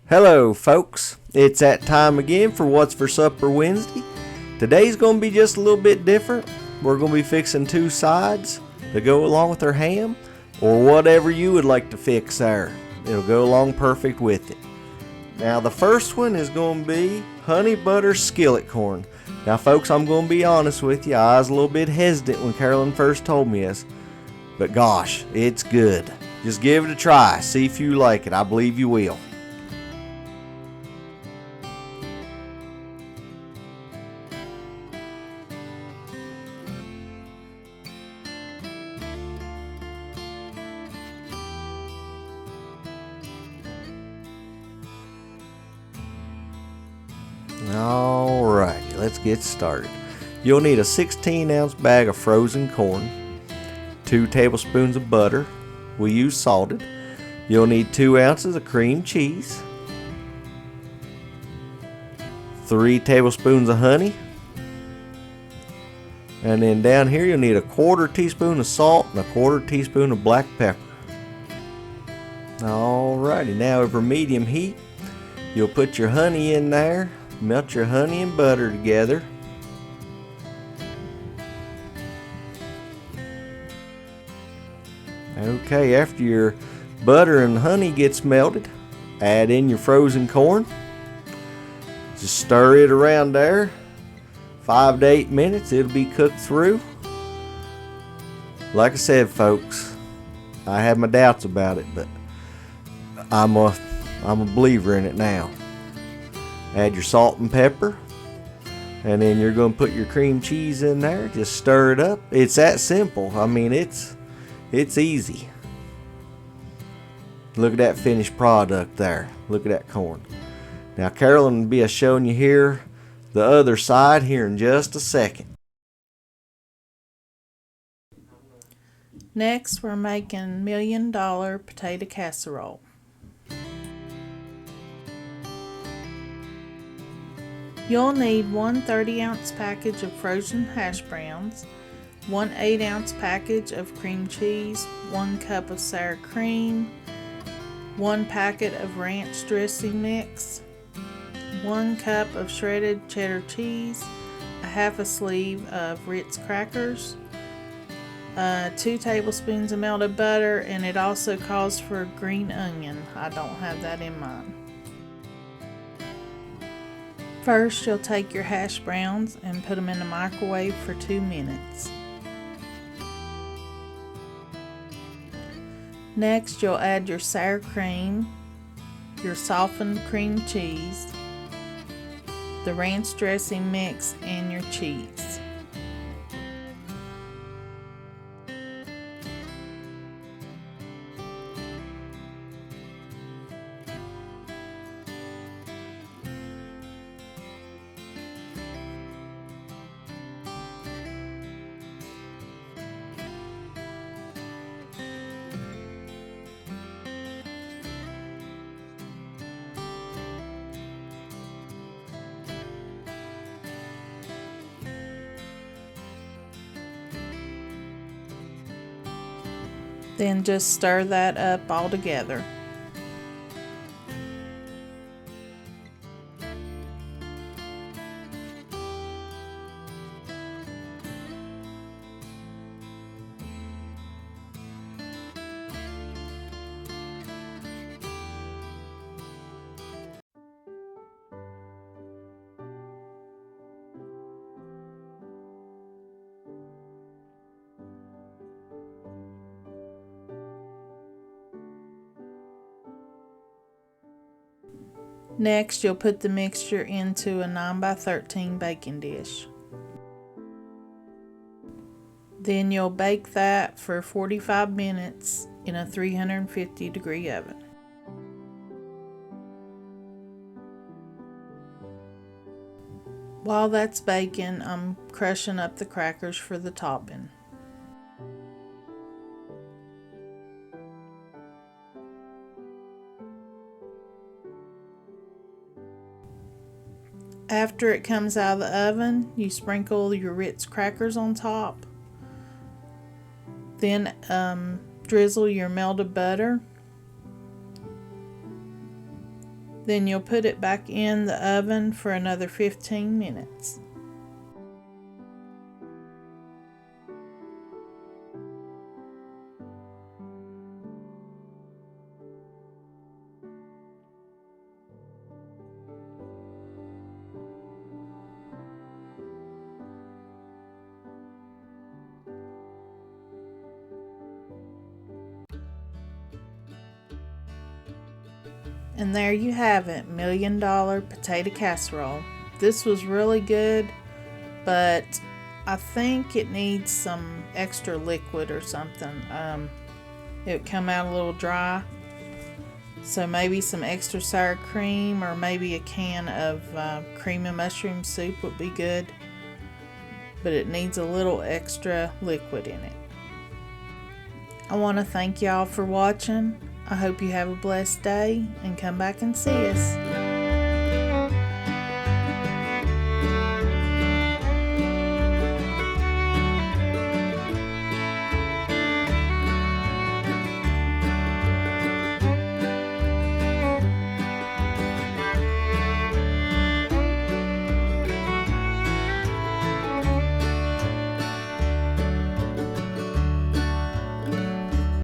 Hello folks, it's that time again for What's for Supper Wednesday. Today's going to be just a little bit different. We're going to be fixing two sides to go along with our ham, or whatever you would like to fix there. It'll go along perfect with it. Now the first one is going to be honey butter skillet corn. Now folks, I'm going to be honest with you, I was a little bit hesitant when Carolyn first told me this, but gosh, it's good. Just give it a try, see if you like it. I believe you will. Alrighty, let's get started. You'll need a 16-ounce bag of frozen corn, 2 tablespoons of butter. We use salted. You'll need 2 ounces of cream cheese, 3 tablespoons of honey, and then down here you'll need a 1/4 teaspoon of salt and a 1/4 teaspoon of black pepper. Alrighty, now over medium heat, you'll put your honey in there. Melt your honey and butter together. Okay, after your butter and honey gets melted, add in your frozen corn. Just stir it around there. 5 to 8 minutes, it'll be cooked through. Like I said, folks, I had my doubts about it, but I'm a believer in it now. Add your salt and pepper, and then you're going to put your cream cheese in there. Just stir it up. It's that simple. I mean, it's easy. Look at that finished product there. Look at that corn. Now Carolyn will be showing you here the other side here in just a second. Next, we're making $1 million potato casserole. You'll need 1 30-ounce package of frozen hash browns, 1 8-ounce package of cream cheese, 1 cup of sour cream, 1 packet of ranch dressing mix, 1 cup of shredded cheddar cheese, a half a sleeve of Ritz crackers, 2 tablespoons of melted butter, and it also calls for green onion. I don't have that in mine. First, you'll take your hash browns and put them in the microwave for 2 minutes. Next, you'll add your sour cream, your softened cream cheese, the ranch dressing mix, and your cheese. Then just stir that up all together. Next, you'll put the mixture into a 9 by 13 baking dish. Then you'll bake that for 45 minutes in a 350-degree oven. While that's baking, I'm crushing up the crackers for the topping. After it comes out of the oven, you sprinkle your Ritz crackers on top. Then drizzle your melted butter. Then you'll put it back in the oven for another 15 minutes. And there you have it, $1 Million Potato Casserole. This was really good, but I think it needs some extra liquid or something. It would come out a little dry. So maybe some extra sour cream or maybe a can of cream and mushroom soup would be good. But it needs a little extra liquid in it. I want to thank y'all for watching. I hope you have a blessed day and come back and see us.